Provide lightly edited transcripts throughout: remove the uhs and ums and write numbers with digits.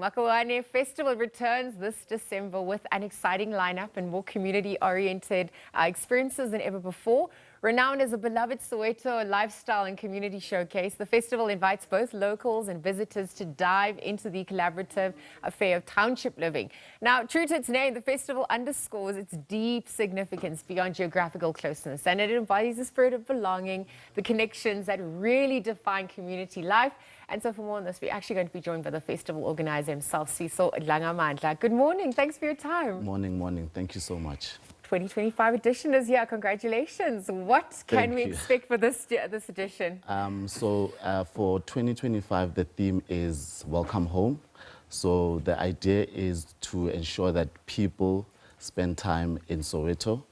Makhelwane Festival returns this December with an exciting lineup and more community-oriented experiences than ever before. Renowned as a beloved Soweto lifestyle and community showcase, the festival invites both locals and visitors to dive into the collaborative affair of township living. Now, true to its name, the festival underscores its deep significance beyond geographical closeness, and it embodies the spirit of belonging, the connections that really define community life. And so for more on this, we're actually going to be joined by the festival organizer himself, Sifiso Dlangamandla. Good morning. Thanks for your time. Morning. Thank you so much. 2025 edition is here. Congratulations. What can we expect for this edition? For 2025, the theme is Welcome Home. So the idea is to ensure that people spend time in Soweto.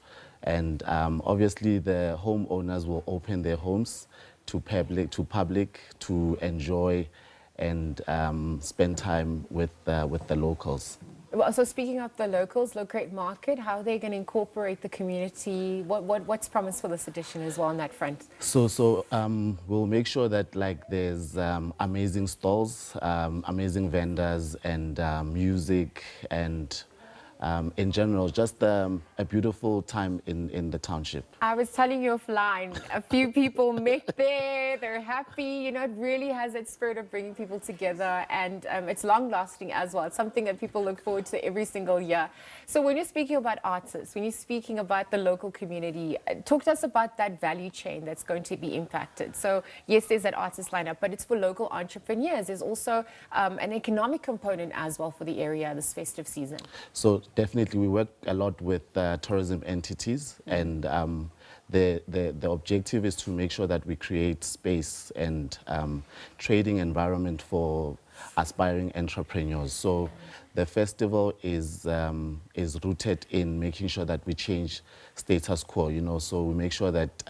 And obviously, the homeowners will open their homes to public to enjoy and spend time with the locals. Well, so speaking of the locals, Locate Market, how are they going to incorporate the community? What's promised for this edition as well on that front? So we'll make sure that there's amazing stalls, amazing vendors, and music, and in general, just a beautiful time in the township. I was telling you offline, a few people met there, they're happy, you know, it really has that spirit of bringing people together, and it's long-lasting as well. It's something that people look forward to every single year. So when you're speaking about artists, when you're speaking about the local community, talk to us about that value chain that's going to be impacted. So yes, there's that artist lineup, but it's for local entrepreneurs. There's also an economic component as well for the area this festive season. So definitely, we work a lot with tourism entities, and the objective is to make sure that we create space and trading environment for aspiring entrepreneurs. So the festival is rooted in making sure that we change status quo. You know, so we make sure that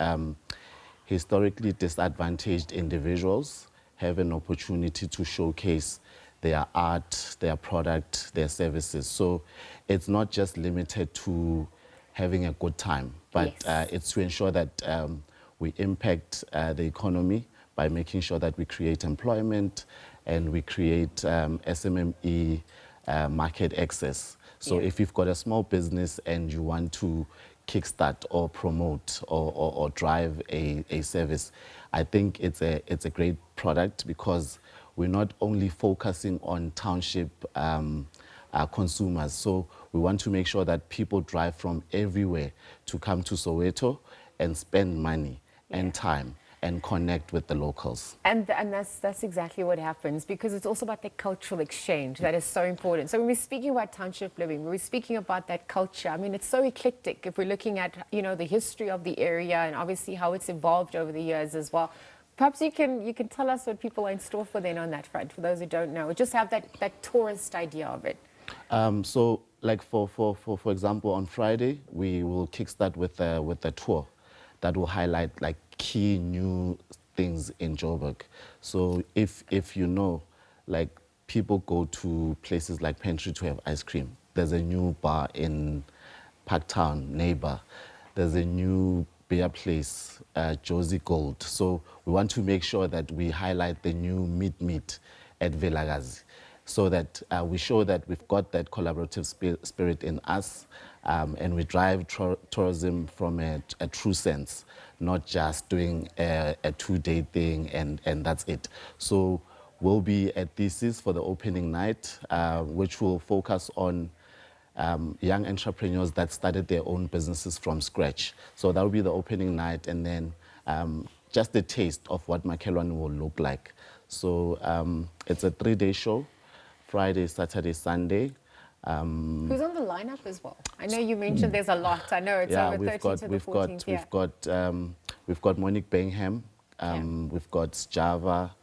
historically disadvantaged individuals have an opportunity to showcase their art, their product, their services. So it's not just limited to having a good time, but yes, it's to ensure that we impact the economy by making sure that we create employment and we create SMME market access. So if you've got a small business and you want to kickstart or promote or drive a service, I think it's a great product, because we're not only focusing on township consumers. So we want to make sure that people drive from everywhere to come to Soweto and spend money and time and connect with the locals. And that's exactly what happens, because it's also about the cultural exchange that is so important. So when we're speaking about township living, when we're speaking about that culture, I mean, it's so eclectic if we're looking at, you know, the history of the area and obviously how it's evolved over the years as well. Perhaps you can tell us what people are in store for then on that front, for those who don't know, just have that tourist idea of it. So like for example, on Friday, we will kickstart with a tour that will highlight key new things in Joburg. So if you know, people go to places like Pantry to have ice cream. There's a new bar in Parktown, Neighbor. There's a new beer place, Josie Gold. So we want to make sure that we highlight the new meat at Vilagazi, so that we show that we've got that collaborative spirit in us, and we drive tourism from a true sense, not just doing a two-day thing and that's it. So we'll be at Thesis for the opening night, which will focus on young entrepreneurs that started their own businesses from scratch. So that will be the opening night, and then just a taste of what Makhelwane will look like. So it's a 3-day show, Friday, Saturday, Sunday. Who's on the lineup as well? I know you mentioned there's a lot. I know it's over 13 to the 14th. We've got Monique Bingham, we've got Java,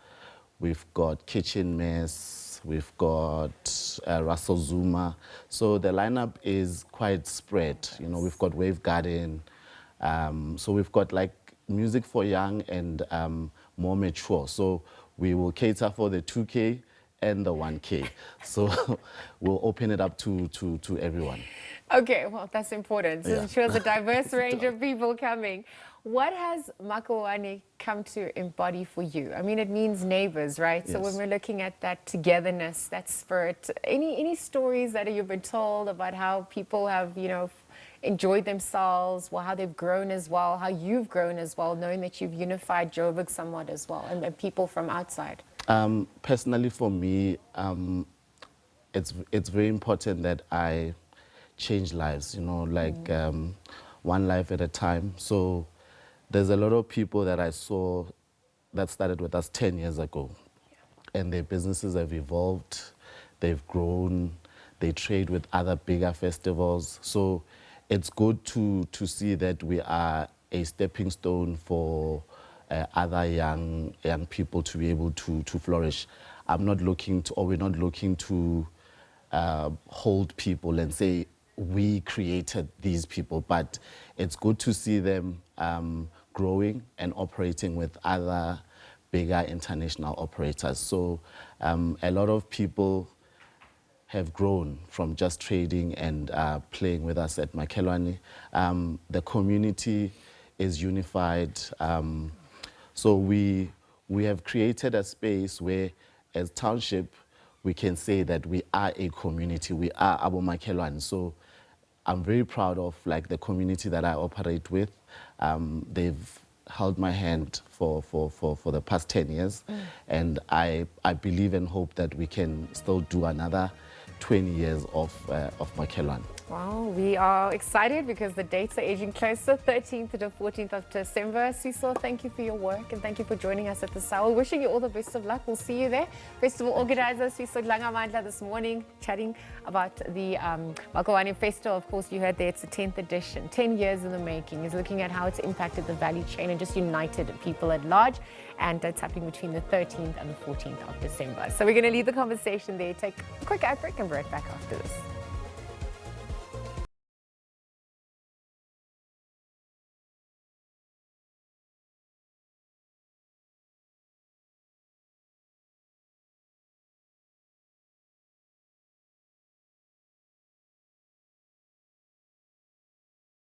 we've got Kitchen Mess, we've got Russell Zuma. So the lineup is quite spread. You know, we've got Wave Garden. So we've got music for young and more mature. So we will cater for the 2K and the 1K. So we'll open it up to everyone. Okay, well, that's important. So it shows a diverse range of people coming. What has Makhelwane come to embody for you? I mean, it means neighbors, right? So when Yes. we're looking at that togetherness, that spirit, any stories that you've been told about how people have, enjoyed themselves, or how they've grown as well, how you've grown as well, knowing that you've unified Joburg somewhat as well, and people from outside? Personally, for me, it's very important that I change lives, like one life at a time. So there's a lot of people that I saw that started with us 10 years ago, and their businesses have evolved, they've grown, they trade with other bigger festivals. So it's good to see that we are a stepping stone for other young people to be able to flourish. I'm not looking to, or we're not looking to hold people and say we created these people, but it's good to see them growing and operating with other bigger international operators. So a lot of people have grown from just trading and playing with us at Makhelwane. The community is unified. So we have created a space where, as township, we can say that we are a community. We are Abo Makhelwane. So I'm very proud of the community that I operate with. They've held my hand for the past 10 years. And I believe and hope that we can still do another 20 years of Makhelwane. Wow, we are excited because the dates are edging closer, 13th to the 14th of December. Sifiso, thank you for your work and thank you for joining us at the Soweto. Wishing you all the best of luck. We'll see you there. Festival organizer Sifiso Dlangamandla this morning chatting about the Makhelwane Festival. Of course, you heard there it's the 10th edition, 10 years in the making. He's looking at how it's impacted the value chain and just united people at large. And it's happening between the 13th and the 14th of December. So we're going to leave the conversation there, take a quick ad break, and we're right back after this.